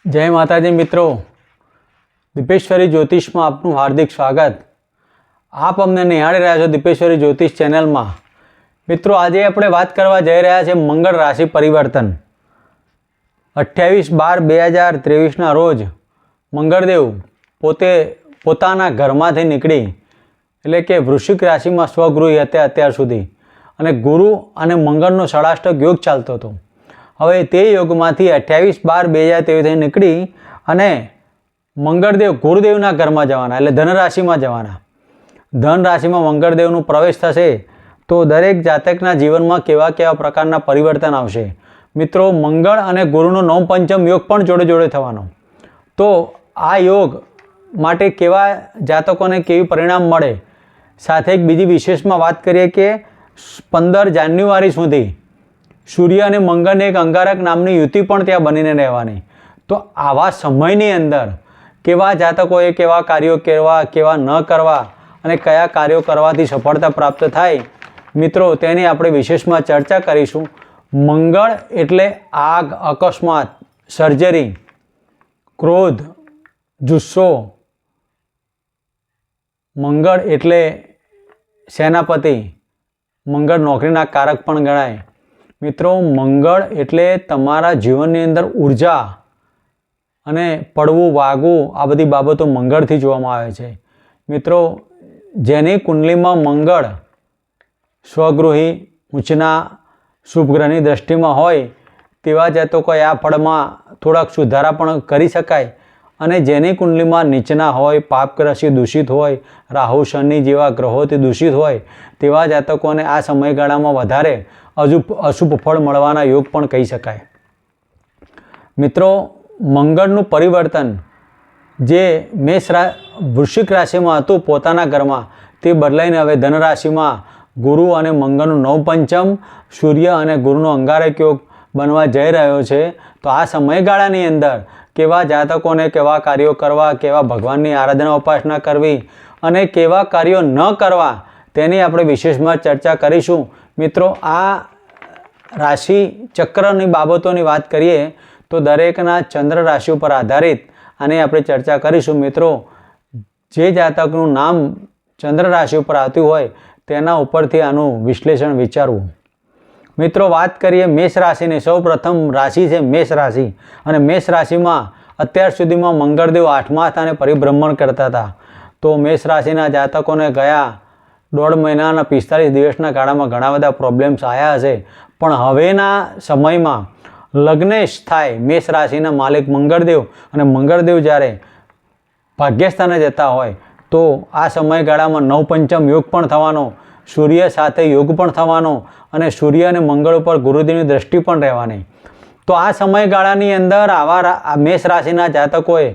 जय माताजी मित्रों, दीपेश्वरी ज्योतिष में आपનું हार्दिक स्वागत। आप अमने निहाળી રહ્યા છો दीपेश्वरी ज्योतिष चैनल में। मित्रों, आज આપણે વાત કરવા જઈ રહ્યા છે મંગળ રાશિ પરિવર્તન। 28/12/2023 રોજ મંગળદેવ પોતાના ઘરમાંથી નીકળી એટલે કે વૃશ્ચિક રાશિમાં સ્વગૃહી હતા અત્યાર સુધી, અને ગુરુ અને મંગળનો ષડાષ્ટક યોગ ચાલતો હતો। હવે તે યોગમાંથી 28/12/2023 નીકળી અને મંગળદેવ ગુરુદેવના ઘરમાં જવાના, એટલે ધનરાશિમાં જવાના। ધન રાશિમાં મંગળદેવનો પ્રવેશ થશે તો દરેક જાતકના જીવનમાં કેવા કેવા પ્રકારના પરિવર્તન આવશે। મિત્રો, મંગળ અને ગુરુનો નવમ પંચમ યોગ પણ જોડે જોડે થવાનો। તો આ યોગ માટે કેવા જાતકોને કેવી પરિણામ મળે, સાથે એક બીજી વિશેષમાં વાત કરીએ કે 15 જાન્યુઆરી સુધી સૂર્ય અને મંગળની એક અંગારક નામની યુતિ પણ ત્યાં બનીને રહેવાની। તો આવા સમયની અંદર કેવા જાતકોએ કેવા કાર્યો કરવા, કેવા ન કરવા અને કયા કાર્યો કરવાથી સફળતા પ્રાપ્ત થાય, મિત્રો તેની આપણે વિશેષમાં ચર્ચા કરીશું। મંગળ એટલે આગ, અકસ્માત, સર્જરી, ક્રોધ, જુસ્સો। મંગળ એટલે સેનાપતિ, મંગળ નોકરીના કારક પણ ગણાય। મિત્રો, મંગળ એટલે તમારા જીવનની અંદર ઉર્જા અને પડવું વાગવું, આ બધી બાબતો મંગળથી જોવામાં આવે છે। મિત્રો, જેની કુંડલીમાં મંગળ સ્વગૃહી ઉચ્ચના શુભ ગ્રહની દ્રષ્ટિમાં હોય તેવા જાતકોએ આ ફળમાં થોડાક સુધારા પણ કરી શકાય, અને જેની કુંડલીમાં નીચના હોય, પાપગ્રસ્તી દૂષિત હોય, રાહુ શનિ જેવા ગ્રહોથી દૂષિત હોય તેવા જાતકોને આ સમયગાળામાં વધારે અશુભ ફળ મળવાના યોગ પણ કહી શકાય। મિત્રો, મંગળનું પરિવર્તન જે વૃશ્ચિક રાશિમાં હતું પોતાના ઘરમાં, તે બદલાઈને હવે ધનરાશિમાં ગુરુ અને મંગળનું નવપંચમ, સૂર્ય અને ગુરુનો અંગારક યોગ બનવા જઈ રહ્યો છે। તો આ સમયગાળાની અંદર કેવા જાતકોને કેવા કાર્યો કરવા, કેવા ભગવાનની આરાધના ઉપાસના કરવી અને કેવા કાર્યો ન કરવા તેની આપણે વિશેષમાં ચર્ચા કરીશું। મિત્રો, આ રાશિ ચક્રની બાબતોની વાત કરીએ તો દરેકના ચંદ્ર રાશિ ઉપર આધારિત આની આપણે ચર્ચા કરીશું। મિત્રો, જે જાતકનું નામ ચંદ્ર રાશિ ઉપર આવતું હોય તેના ઉપરથી આનું વિશ્લેષણ વિચારવું। મિત્રો, વાત કરીએ મેષ રાશિની। સૌ પ્રથમ રાશિ છે મેષ રાશિ, અને મેષ રાશિમાં અત્યાર સુધીમાં મંગળદેવ 8મા સ્થાને પરિભ્રમણ કરતા હતા। તો મેષ રાશિના જાતકોને ગયા 1.5 મહિનાના 45 દિવસના ગાળામાં ઘણા બધા પ્રોબ્લેમ્સ આવ્યા હશે, પણ હવેના સમયમાં લગ્નેશ થાય મેષ રાશિના માલિક મંગળદેવ, અને મંગળદેવ જ્યારે ભાગ્યસ્થાને જતા હોય તો આ સમયગાળામાં નવપંચમ યોગ પણ થવાનો, સૂર્ય સાથે યોગ પણ થવાનો, અને સૂર્ય અને મંગળ ઉપર ગુરુદેવની દ્રષ્ટિ પણ રહેવાની। તો આ સમયગાળાની અંદર આવા મેષ રાશિના જાતકોએ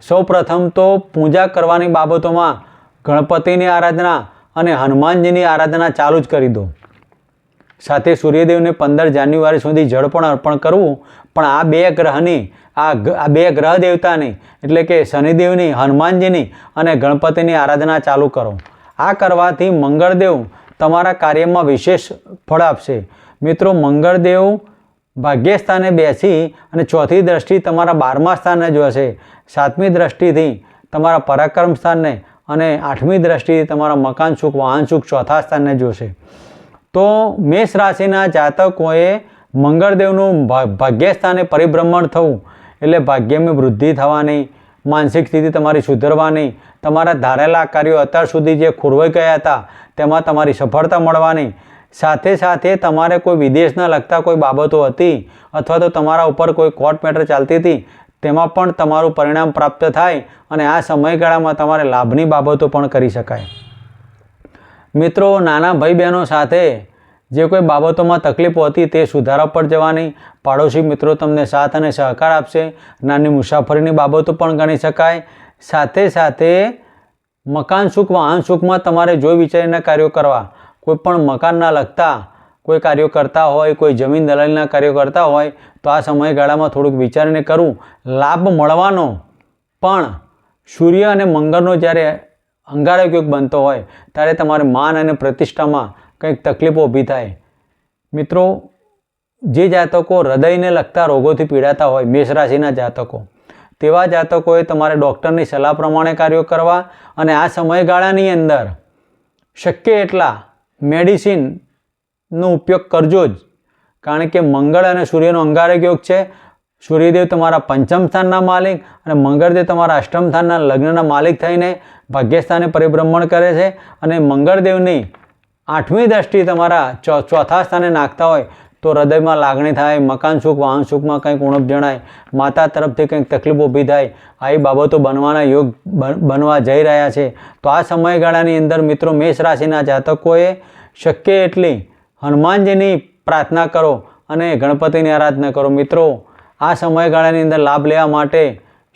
સૌ પ્રથમ તો પૂજા કરવાની બાબતોમાં ગણપતિની આરાધના અને હનુમાનજીની આરાધના ચાલુ જ કરી દો। સાથે સૂર્યદેવને 15 જાન્યુઆરી સુધી જળ પણ અર્પણ કરવું। પણ આ બે ગ્રહની આ બે ગ્રહ દેવતાની એટલે કે શનિદેવની, હનુમાનજીની અને ગણપતિની આરાધના ચાલુ કરો। આ કરવાથી મંગળદેવ તમારા કાર્યમાં વિશેષ ફળ આપશે। મિત્રો, મંગળદેવ ભાગ્યસ્થાને બેસી અને ચોથી દ્રષ્ટિ તમારા 12મા સ્થાને જોશે, 7મી દ્રષ્ટિથી તમારા પરાક્રમ સ્થાનને અને 8મી દ્રષ્ટિથી તમારા મકાન સુખ, વાહન સુખ ચોથા સ્થાનને જોશે। તો મેષ રાશિના જાતકોએ મંગળદેવનું ભાગ્યસ્થાને પરિભ્રમણ થવું એટલે ભાગ્યમાં વૃદ્ધિ થવાની, માનસિક સ્થિતિ તમારી સુધરવાની, તમારા ધારેલા કાર્યો અત્યાર સુધી જે ખોરવાઈ ગયા હતા તેમાં તમારી સફળતા મળવાની, સાથે સાથે તમારે કોઈ વિદેશના લગતા કોઈ બાબતો હતી અથવા તો તમારા ઉપર કોઈ કોર્ટ મેટર ચાલતી હતી તેમાં પણ તમારું પરિણામ પ્રાપ્ત થાય, અને આ સમયગાળામાં તમારે લાભની બાબતો પણ કરી શકાય। મિત્રો, નાના ભાઈ બહેનો સાથે જે કોઈ બાબતોમાં તકલીફો હતી તે સુધારા પર જવાની, પાડોશી મિત્રો તમને સાથ અને સહકાર આપશે, નાની મુસાફરીની બાબતો પણ ગણી શકાય। સાથે સાથે મકાન સુખ, વાહન સુખમાં તમારે જોઈ વિચારીને કાર્યો કરવા, કોઈ પણ મકાનના લગતા કોઈ કાર્યો કરતા હોય, કોઈ જમીન દલાલીના કાર્યો કરતા હોય તો આ સમયગાળામાં થોડુંક વિચારીને કરવું। લાભ મળવાનો પણ સૂર્ય અને મંગળનો જ્યારે અંગારક યોગ બનતો હોય ત્યારે તમારે માન અને પ્રતિષ્ઠામાં કંઈક તકલીફો ઊભી થાય। મિત્રો, જે જાતકો હૃદયને લગતા રોગોથી પીડાતા હોય, મેષ રાશિના જાતકો, તેવા જાતકોએ તમારે ડૉક્ટરની સલાહ પ્રમાણે કાર્યો કરવા અને આ સમયગાળાની અંદર શક્ય એટલા મેડિસિનનો ઉપયોગ કરજો જ. કારણ કે મંગળ અને સૂર્યનો અંગારક યોગ છે. સૂર્યદેવ તમારા પંચમ સ્થાનના માલિક અને મંગળદેવ તમારા અષ્ટમ સ્થાનના લગ્નના માલિક થઈને ભાગ્યસ્થાને પરિભ્રમણ કરે છે. અને મંગળદેવની 8મી દ્રષ્ટિ તમારા ચોથા સ્થાને નાખતા હોય તો હૃદયમાં લાગણી થાય, મકાન સુખ, વાહન સુખમાં કંઈક ઉણપ જણાય, માતા તરફથી કંઈક તકલીફ ઊભી થાય, આવી બાબતો બનવાના યોગ બનવા જઈ રહ્યા છે. તો આ સમયગાળાની અંદર મિત્રો મેષ રાશિના જાતકોએ શક્ય એટલી હનુમાનજીની પ્રાર્થના કરો અને ગણપતિની આરાધના કરો. મિત્રો આ સમયગાળાની અંદર લાભ લેવા માટે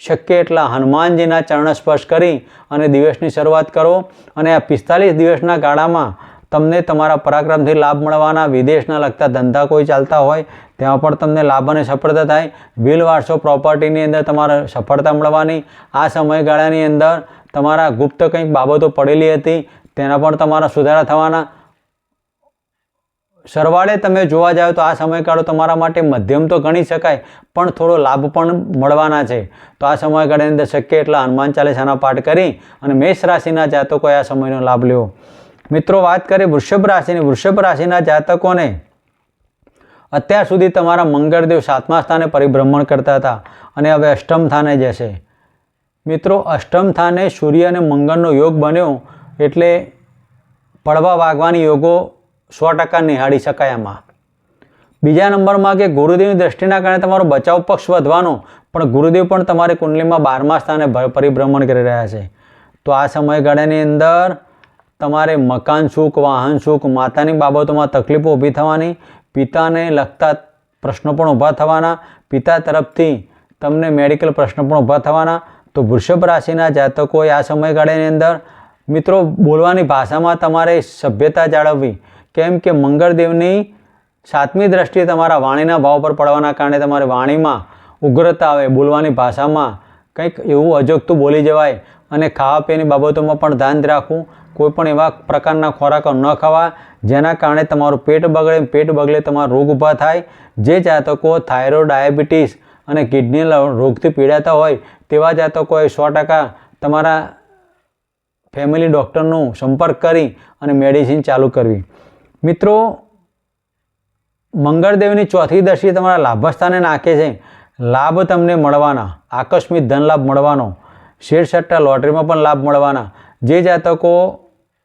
શક્ય એટલા હનુમાનજીના ચરણ સ્પર્શ કરી અને દિવસની શરૂઆત કરો. અને આ 45 દિવસના ગાળામાં તમને તમારા પરાક્રમથી લાભ મળવાના. વિદેશના લગતા ધંધા કોઈ ચાલતા હોય ત્યાં પણ તમને લાભ અને સફળતા થાય. વ્હીલ વારસો પ્રોપર્ટીની અંદર તમારે સફળતા મળવાની. આ સમયગાળાની અંદર તમારા ગુપ્ત કંઈક બાબતો પડેલી હતી તેના પણ તમારા સુધારા થવાના. સરવાળે તમે જોવા જાઓ તો આ સમયગાળો તમારા માટે મધ્યમ તો ગણી શકાય, પણ થોડો લાભ પણ મળવાના છે. તો આ સમયગાળાની અંદર શક્ય એટલા હનુમાન ચાલીસાના પાઠ કરી અને મેષ રાશિના જાતકોએ આ સમયનો લાભ લેવો. મિત્રો વાત કરીએ વૃષભ રાશિની. વૃષભ રાશિના જાતકોને અત્યાર સુધી તમારા મંગળદેવ 7મા સ્થાને પરિભ્રમણ કરતા હતા અને હવે અષ્ટમ સ્થાને જશે. મિત્રો અષ્ટમ સ્થાને સૂર્ય અને મંગળનો યોગ બન્યો એટલે પડવા વાગવાની યોગો 100% નિહાળી શકાય. આમાં બીજા નંબરમાં કે ગુરુદેવની દ્રષ્ટિના કારણે તમારો બચાવ પક્ષ વધવાનો, પણ ગુરુદેવ પણ તમારી કુંડલીમાં 12મા સ્થાને પરિભ્રમણ કરી રહ્યા છે. તો આ સમયગાળાની અંદર તમારે મકાન સુખ, વાહન સુખ, માતાની બાબતોમાં તકલીફો ઊભી થવાની, પિતાને લગતા પ્રશ્નો પણ ઊભા થવાના, પિતા તરફથી તમને મેડિકલ પ્રશ્નો પણ ઊભા થવાના. તો વૃષભ રાશિના જાતકોએ આ સમયગાળાની અંદર મિત્રો બોલવાની ભાષામાં તમારે સભ્યતા જાળવવી. કેમ કે મંગળદેવની 7મી દ્રષ્ટિએ તમારા વાણીના ભાવ પર પડવાના કારણે તમારી વાણીમાં ઉગ્રતા આવે, બોલવાની ભાષામાં કંઈક એવું અજોગતું બોલી જવાય. અને ખાવા પીવાની બાબતોમાં પણ ધ્યાન રાખવું. કોઈ પણ એવા પ્રકારના ખોરાકો ન ખાવા જેના કારણે તમારું પેટ બગડે. પેટ બગડે તમારા રોગ ઊભા થાય. જે જાતકો થાઇરોઇડ, ડાયાબિટીસ અને કિડની રોગથી પીડાતા હોય તેવા જાતકોએ 100% તમારા ફેમિલી ડૉક્ટરનો સંપર્ક કરી અને મેડિસિન ચાલુ કરવી. મિત્રો મંગળદેવની 4થી દ્રષ્ટિ તમારા લાભસ્થાને નાખે છે. લાભ તમને મળવાના, આકસ્મિક ધન લાભ મળવાનો, શેર સટ્ટા લોટરીમાં પણ લાભ મળવાના. જે જાતકો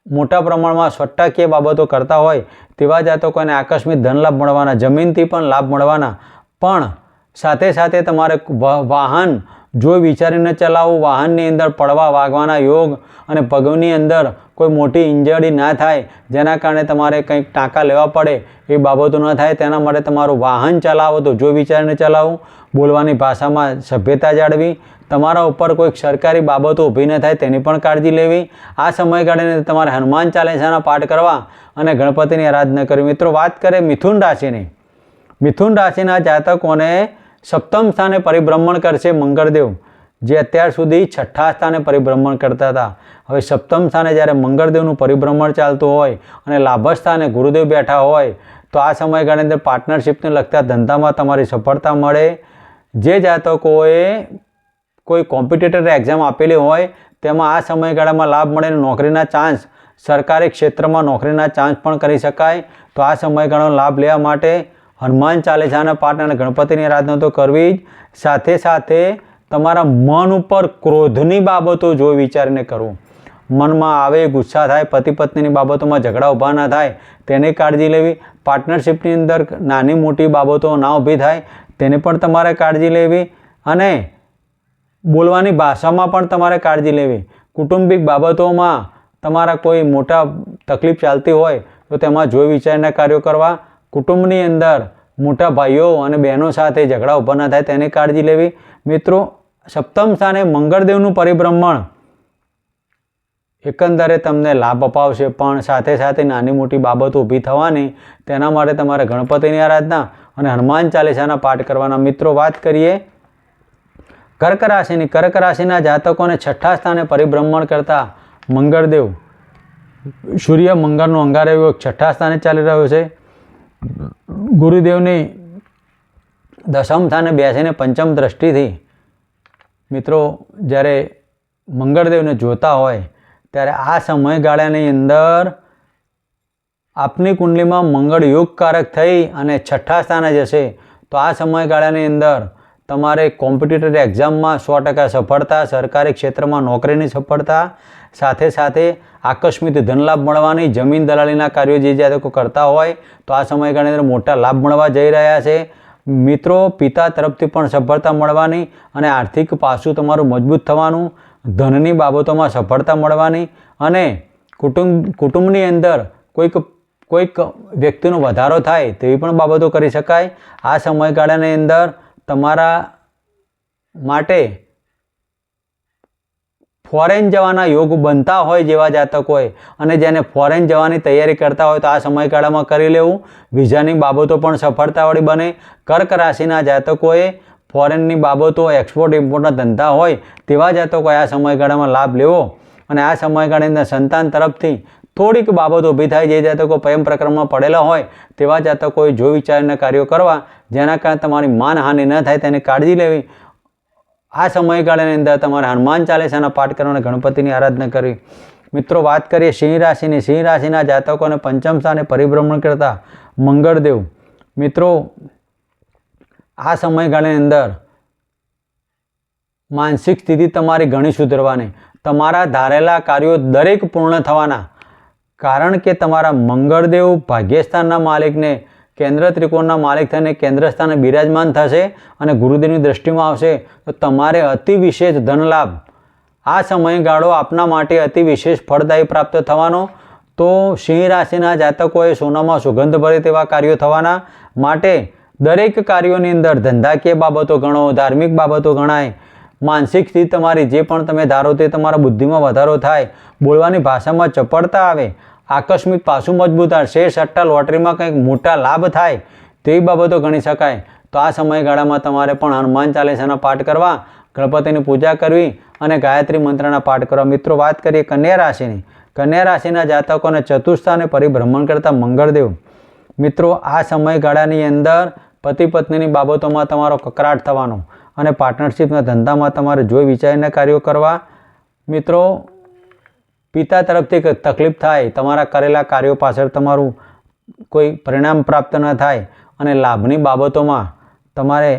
મોટા પ્રમાણમાં સટ્ટાકીય બાબતો કરતા હોય તેવા જાતકોને આકસ્મિક ધન લાભ મળવાના, જમીનથી પણ લાભ મળવાના. પણ સાથે સાથે તમારે વાહન જો વિચારીને ચલાવવું, વાહનની અંદર પડવા વાગવાના યોગ અને પગની અંદર કોઈ મોટી ઇન્જરી ના થાય જેના કારણે તમારે કંઈક ટાંકા લેવા પડે એ બાબતો ન થાય તેના માટે તમારું વાહન ચલાવો તો જો વિચારીને ચલાવવું. બોલવાની ભાષામાં સભ્યતા જાળવી. તમારા ઉપર કોઈક સરકારી બાબતો ઊભી ન થાય તેની પણ કાળજી લેવી. આ સમયગાળાને તમારે હનુમાન ચાલીસાના પાઠ કરવા અને ગણપતિની આરાધના કરવી. મિત્રો વાત કરીએ મિથુન રાશિની. મિથુન રાશિના જાતકોને 7મ સ્થાને પરિભ્રમણ કરશે મંગળદેવ, જે અત્યાર સુધી 6ઠ્ઠા સ્થાને પરિભ્રમણ કરતા હતા. હવે 7મ સ્થાને જ્યારે મંગળદેવનું પરિભ્રમણ ચાલતું હોય અને લાભ સ્થાને ગુરુદેવ બેઠા હોય તો આ સમયગાળાની અંદર પાર્ટનરશિપને લગતા ધંધામાં તમારી સફળતા મળે. જે જાતકોએ કોઈ કોમ્પિટિટર એક્ઝામ આપેલી હોય તેમાં આ સમયગાળામાં લાભ મળે. નોકરીના ચાન્સ, સરકારી ક્ષેત્રમાં નોકરીના ચાન્સ પણ કરી શકાય. તો આ સમયગાળાનો લાભ લેવા માટે હનુમાન ચાલીસાના પાઠ અને ગણપતિની આરાધના તો કરવી જ. સાથે સાથે તમારા મન ઉપર ક્રોધની બાબતો જોઈ વિચારીને કરવું. મનમાં આવે, ગુસ્સા થાય, પતિ પત્નીની બાબતોમાં ઝઘડા ઊભા ના થાય તેની કાળજી લેવી. પાર્ટનરશિપની અંદર નાની મોટી બાબતો ના ઊભી થાય તેની પણ તમારે કાળજી લેવી. અને બોલવાની ભાષામાં પણ તમારે કાળજી લેવી. કુટુંબિક બાબતોમાં તમારા કોઈ મોટા તકલીફ ચાલતી હોય તો તેમાં જોઈ વિચારીને કાર્યો કરવા. કુટુંબની અંદર મોટા ભાઈઓ અને બહેનો સાથે ઝઘડા ઊભા ન થાય તેની કાળજી લેવી. મિત્રો 7મ સ્થાને મંગળદેવનું પરિભ્રમણ એકંદરે તમને લાભ અપાવશે, પણ સાથે સાથે નાની મોટી બાબતો ઊભી થવાની. તેના માટે તમારે ગણપતિની આરાધના અને હનુમાન ચાલીસાના પાઠ કરવાના. મિત્રો વાત કરીએ કર્ક રાશિની. કર્ક રાશિના જાતકોને 6ઠ્ઠા સ્થાને પરિભ્રમણ કરતા મંગળદેવ, સૂર્ય મંગળનો અંગારક યોગ 6ઠ્ઠા સ્થાને ચાલી રહ્યો છે. ગુરુદેવની 10મ સ્થાને બેસીને 5મ દ્રષ્ટિથી મિત્રો જ્યારે મંગળદેવને જોતા હોય ત્યારે આ સમયગાળાની અંદર આપની કુંડલીમાં મંગળ યોગકારક થઈ અને 6ઠ્ઠા સ્થાને જશે તો આ સમયગાળાની અંદર તમારે કોમ્પિટિટર એક્ઝામમાં 100% સફળતા, સરકારી ક્ષેત્રમાં નોકરીની સફળતા, સાથે સાથે આકસ્મિક ધનલાભ મળવાની, જમીન દલાલીના કાર્યો જે જાતકો કરતા હોય તો આ સમયગાળાની અંદર મોટા લાભ મળવા જઈ રહ્યા છે. મિત્રો પિતા તરફથી પણ સફળતા મળવાની અને આર્થિક પાસું તમારું મજબૂત થવાનું, ધનની બાબતોમાં સફળતા મળવાની અને કુટુંબની અંદર કોઈક વ્યક્તિનો વધારો થાય તેવી પણ બાબતો કરી શકાય. આ સમયગાળાની અંદર તમારા માટે ફોરેન જવાના યોગ બનતા હોય જેવા જાતકોએ અને જેને ફોરેન જવાની તૈયારી કરતા હોય તો આ સમયગાળામાં કરી લેવું. વિઝાની બાબતો પણ સફળતાવાળી બને. કર્ક રાશિના જાતકોએ ફોરેનની બાબતો, એક્સપોર્ટ ઇમ્પોર્ટના ધંધા હોય તેવા જાતકોએ આ સમયગાળામાં લાભ લેવો અને આ સમયગાળાની અંદર સંતાન તરફથી થોડીક બાબતો ઊભી થાય જે જાતકો પ્રેમ પ્રકરણમાં પડેલા હોય તેવા જાતકોએ જો વિચારીને કાર્યો કરવા જેના કારણે તમારી માનહાનિ ન થાય તેની કાળજી લેવી. આ સમયગાળાની અંદર તમારે હનુમાન ચાલીસાના પાઠ કરવાને ગણપતિની આરાધના કરવી. મિત્રો વાત કરીએ સિંહ રાશિની. સિંહ રાશિના જાતકોને પંચમ સ્થાને પરિભ્રમણ કરતા મંગળદેવ મિત્રો આ સમયગાળાની અંદર માનસિક સ્થિતિ તમારી ઘણી સુધરવાની, તમારા ધારેલા કાર્યો દરેક પૂર્ણ થવાના, કારણ કે તમારા મંગળદેવ ભાગ્યસ્થાનના માલિકને કેન્દ્ર ત્રિકોણના માલિક થઈને કેન્દ્ર સ્થાને બિરાજમાન થશે અને ગુરુદેવની દ્રષ્ટિમાં આવશે તો તમારે અતિ વિશેષ ધનલાભ આ સમયગાળો આપના માટે અતિ વિશેષ ફળદાયી પ્રાપ્ત થવાનો. તો સિંહ રાશિના જાતકોએ સોનામાં સુગંધ ભરે તેવા કાર્યો થવાના માટે દરેક કાર્યોની અંદર ધંધાકીય બાબતો ગણો, ધાર્મિક બાબતો ગણાય, માનસિક સ્થિતિ તમારી જે પણ તમે ધારો તે તમારા બુદ્ધિમાં વધારો થાય, બોલવાની ભાષામાં ચપળતા આવે, આકસ્મિક પાસું મજબૂત, શેર સટ્ટા લોટરીમાં કંઈક મોટા લાભ થાય તેવી બાબતો ગણી શકાય. તો આ સમયગાળામાં તમારે પણ હનુમાન ચાલીસાના પાઠ કરવા, ગણપતિની પૂજા કરવી અને ગાયત્રી મંત્રના પાઠ કરવા. મિત્રો વાત કરીએ કન્યા રાશિની. કન્યા રાશિના જાતકોને ચતુર્સ્થાને પરિભ્રમણ કરતા મંગળદેવ મિત્રો આ સમયગાળાની અંદર પતિ પત્નીની બાબતોમાં તમારો કકરાટ થવાનો અને પાર્ટનરશિપના ધંધામાં તમારે જોઈ વિચારીને કાર્યો કરવા. મિત્રો પિતા તરફથી તકલીફ થાય, તમારા કરેલા કાર્યો પાછળ તમારું કોઈ પરિણામ પ્રાપ્ત ન થાય અને લાભની બાબતોમાં તમારે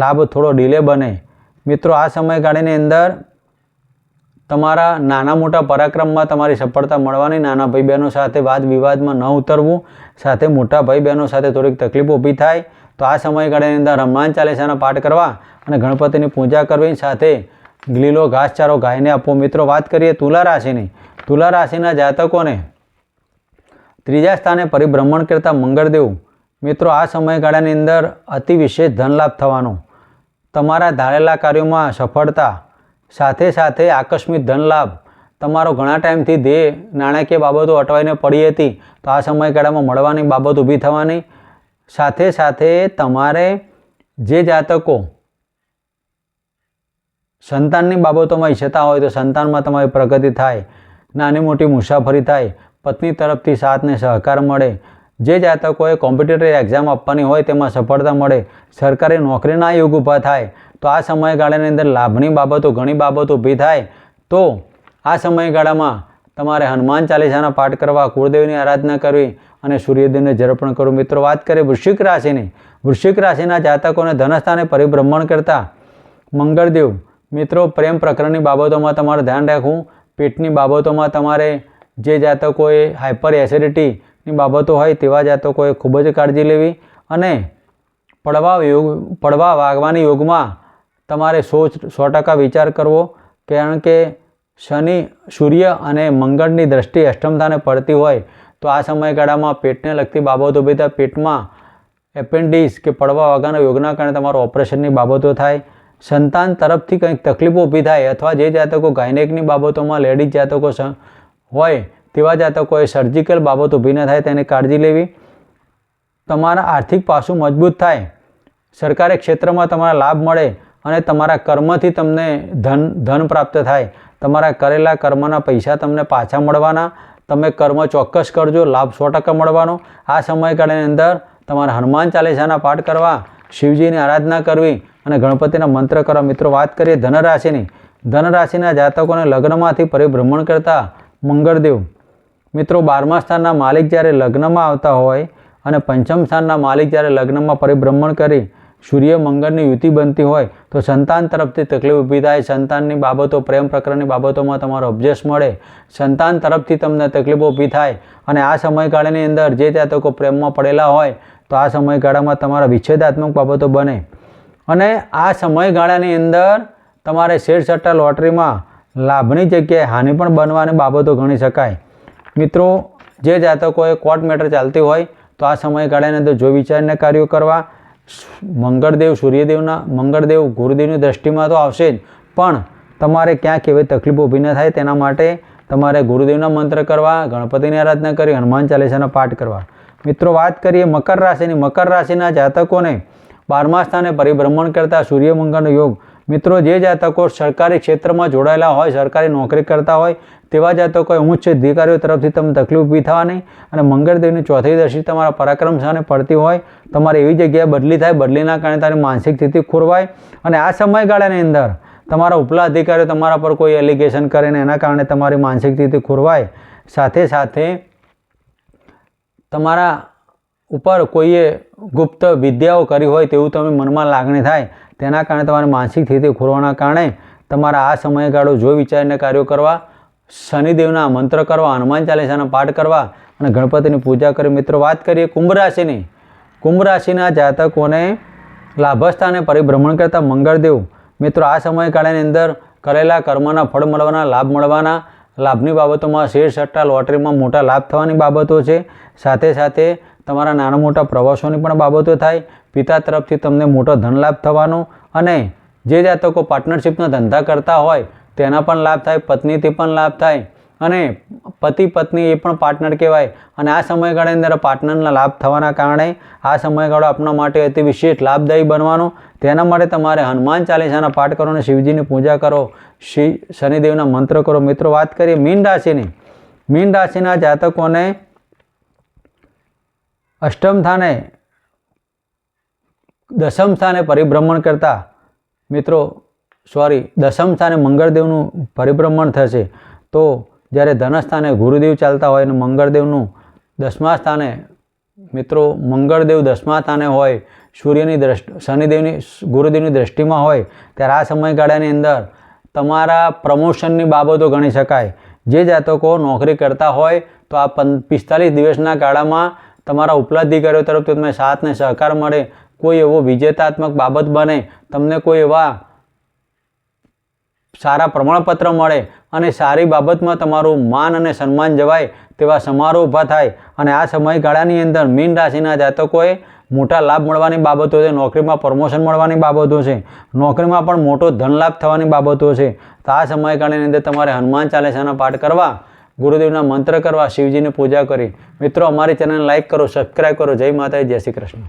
લાભ થોડો ડીલે બને. મિત્રો આ સમયગાળાની અંદર તમારા નાના મોટા પરાક્રમમાં તમારી સફળતા મળવાની, નાના ભાઈ બહેનો સાથે વાદ વિવાદમાં ન ઉતરવું, સાથે મોટા ભાઈ બહેનો સાથે થોડીક તકલીફો ઊભી થાય તો આ સમયગાળાની અંદર હનુમાન ચાલીસાના પાઠ કરવા અને ગણપતિની પૂજા કરવી, સાથે લીલો ઘાસચારો ગાયને આપવો. મિત્રો વાત કરીએ તુલા રાશિની. તુલા રાશિના જાતકોને ત્રીજા સ્થાને પરિભ્રમણ કરતા મંગળદેવ મિત્રો આ સમયગાળાની અંદર અતિ વિશેષ ધનલાભ થવાનો, તમારા ધારેલા કાર્યોમાં સફળતા, સાથે સાથે આકસ્મિક ધનલાભ, તમારો ઘણા ટાઈમથી ધ્યેય નાણાકીય બાબતો અટવાઈને પડી હતી તો આ સમયગાળામાં મળવાની બાબત ઊભી થવાની, સાથે સાથે તમારે જે જાતકો સંતાનની બાબતોમાં ઈચ્છતા હોય તો સંતાનમાં તમારી પ્રગતિ થાય, નાની મોટી મુસાફરી થાય, પત્ની તરફથી સાથ ને સહકાર મળે, જે જાતકોએ કોમ્પિટિટર એક્ઝામ આપવાની હોય તેમાં સફળતા મળે, સરકારી નોકરીના યોગ ઊભા થાય તો આ સમયગાળાની અંદર લાભની બાબતો ઘણી બાબતો ઊભી થાય. તો આ સમયગાળામાં તમારે હનુમાન ચાલીસાના પાઠ કરવા, કુળદેવની આરાધના કરવી અને સૂર્યદેવને જર્પણ કરવું. મિત્રો વાત કરીએ વૃશ્ચિક રાશિની. વૃશ્ચિક રાશિના જાતકોને ધનસ્થાને પરિભ્રમણ કરતા મંગળદેવ મિત્રો પ્રેમ પ્રકરણની બાબતોમાં તમારે ધ્યાન રાખવું, પેટની બાબતોમાં તમારે જે જાતકોએ હાઇપર એસિડિટીની બાબતો હોય તેવા જાતકોએ ખૂબ જ કાળજી લેવી અને પડવા વાગવાની યોગમાં તમારે 100% વિચાર કરવો, કારણ કે શનિ, સૂર્ય અને મંગળની દ્રષ્ટિ અષ્ટમ સ્થાને પડતી હોય તો આ સમયગાળામાં પેટને લગતી બાબતો ઊભી થાય, પેટમાં એપેન્ડિક્સ કે પડવા વાગવાના યોગના કારણે તમારો ઓપરેશનની બાબતો થાય, સંતાન તરફથી કંઈક તકલીફો ઊભી થાય અથવા જે જાતકો ગાયનેકની બાબતોમાં લેડીઝ જાતકો હોય તેવા જાતકોએ સર્જિકલ બાબતો ઊભી ન થાય તેની કાળજી લેવી. તમારા આર્થિક પાસું મજબૂત થાય, સરકારી ક્ષેત્રમાં તમારા લાભ મળે અને તમારા કર્મથી તમને ધન પ્રાપ્ત થાય, તમારા કરેલા કર્મના પૈસા તમને પાછા મળવાના, તમે કર્મ ચોક્કસ કરજો, લાભ 100% મળવાનો. આ સમયગાળાની અંદર તમારે હનુમાન ચાલીસાના પાઠ કરવા, શિવજીની આરાધના કરવી, અને ગણપતિના મંત્ર કરવા. મિત્રો વાત કરીએ ધનરાશિની. ધનરાશિના જાતકોને લગ્નમાંથી પરિભ્રમણ કરતા મંગળદેવ. મિત્રો 12મા સ્થાનના માલિક જ્યારે લગ્નમાં આવતા હોય અને પંચમ સ્થાનના માલિક જ્યારે લગ્નમાં પરિભ્રમણ કરી સૂર્ય મંગળની યુતિ બનતી હોય તો સંતાન તરફથી તકલીફ ઊભી થાય. સંતાનની બાબતો, પ્રેમ પ્રકરણની બાબતોમાં તમારો અભ્યાસ મળે. સંતાન તરફથી તમને તકલીફો ઊભી થાય અને આ સમયગાળાની અંદર જે જાતકો પ્રેમમાં પડેલા હોય તો આ સમયગાળામાં તમારા વિચ્છેદાત્મક બાબતો બને. અને આ સમયગાળાની અંદર તમારે શેરસટ્ટા લોટરીમાં લાભની જગ્યાએ હાનિ પણ બનવાની બાબતો ગણી શકાય. મિત્રો જે જાતકોએ કોર્ટ મેટર ચાલતી હોય તો આ સમયગાળાની અંદર જો વિચારીને કાર્યો કરવા. મંગળદેવ મંગળદેવ ગુરુદેવની દ્રષ્ટિમાં તો આવશે જ, પણ તમારે ક્યાંક એવી તકલીફો ઊભી ન થાય તેના માટે તમારે ગુરુદેવના મંત્ર કરવા, ગણપતિની આરાધના કરી, હનુમાન ચાલીસાના પાઠ કરવા. મિત્રો વાત કરીએ મકર રાશિની. મકર રાશિના જાતકોને 12મા સ્થાને પરિભ્રમણ કરતા સૂર્ય મંગળનો યોગ. મિત્રો જે જાતકો સરકારી ક્ષેત્રમાં જોડાયેલા હોય, સરકારી નોકરી કરતા હોય તેવા જાતકોએ ઉચ્ચ અધિકારીઓ તરફથી તમને તકલીફ ઊભી થવાની અને મંગળદેવની ચોથી દશી તમારા પરાક્રમ સ્થાને પડતી હોય. તમારે એવી જગ્યાએ બદલી થાય, બદલીના કારણે તારી માનસિક સ્થિતિ ખોરવાય અને આ સમયગાળાની અંદર તમારા ઉપલા અધિકારીઓ તમારા પર કોઈ એલિગેશન કરે ને એના કારણે તમારી માનસિક સ્થિતિ ખોરવાય. સાથે સાથે તમારા ઉપર કોઈએ ગુપ્ત વિદ્યાઓ કરી હોય તેવું તમે મનમાં લાગણી થાય, તેના કારણે તમારી માનસિક સ્થિતિ ખોરવાના કારણે તમારા આ સમયગાળો જો વિચારીને કાર્યો કરવા, શનિદેવના મંત્ર કરવા, હનુમાન ચાલીસાના પાઠ કરવા અને ગણપતિની પૂજા કરી. મિત્રો વાત કરીએ કુંભ રાશિની. કુંભ રાશિના જાતકોને લાભસ્થાને પરિભ્રમણ કરતા મંગળદેવ. મિત્રો આ સમયગાળાની અંદર કરેલા કર્મના ફળ મળવાના, લાભ મળવાના, લાભની બાબતોમાં શેરસટ્ટા લોટરીમાં મોટા લાભ થવાની બાબતો છે. સાથે સાથે તમારા નાના મોટા પ્રવાસોની પણ બાબતો થાય. પિતા તરફથી તમને મોટો ધન લાભ થવાનો અને જે જાતકો પાર્ટનરશિપના ધંધા કરતા હોય તેના પણ લાભ થાય, પત્નીથી પણ લાભ થાય અને પતિ પત્ની એ પણ પાર્ટનર કહેવાય. અને આ સમયગાળાની અંદર પાર્ટનરના લાભ થવાના કારણે આ સમયગાળો આપણા માટે અતિ વિશેષ લાભદાયી બનવાનો. તેના માટે તમારે હનુમાન ચાલીસાના પાઠ કરો અને શિવજીની પૂજા કરો, શનિદેવના મંત્ર કરો. મિત્રો વાત કરીએ મીન રાશિની. મીન રાશિના જાતકોને દસમ સ્થાને પરિભ્રમણ કરતા દસમ સ્થાને મંગળદેવનું પરિભ્રમણ થશે. તો જ્યારે ધનસ્થાને ગુરુદેવ ચાલતા હોય અને મંગળદેવનું 10મા સ્થાને મિત્રો મંગળદેવ 10મા સ્થાને હોય, શનિદેવની ગુરુદેવની દ્રષ્ટિમાં હોય ત્યારે આ સમયગાળાની અંદર તમારા પ્રમોશનની બાબતો ગણી શકાય. જે જાતકો નોકરી કરતા હોય તો આ 45 દિવસના ગાળામાં તમારા ઉપલા અધિકારીઓ તરફથી તમને સાથ ને સહકાર મળે, કોઈ એવો વિજેતાત્મક બાબત બને, તમને કોઈ એવા સારા પ્રમાણપત્ર મળે અને સારી બાબતમાં તમારું માન અને સન્માન જવાય તેવા સમારોહ ઊભા થાય. અને આ સમયગાળાની અંદર મીન રાશિના જાતકોએ મોટા લાભ મળવાની બાબતો છે, નોકરીમાં પ્રમોશન મળવાની બાબતો છે, નોકરીમાં પણ મોટો ધન લાભ થવાની બાબતો છે. તો આ સમયગાળાની અંદર તમારે હનુમાન ચાલીસાના પાઠ કરવા, ગુરુદેવના મંત્ર કરવા, શિવજીની પૂજા કરી. મિત્રો અમારી ચેનલને લાઇક કરો, સબસ્ક્રાઈબ કરો. જય માતાજી, જય શ્રી કૃષ્ણ.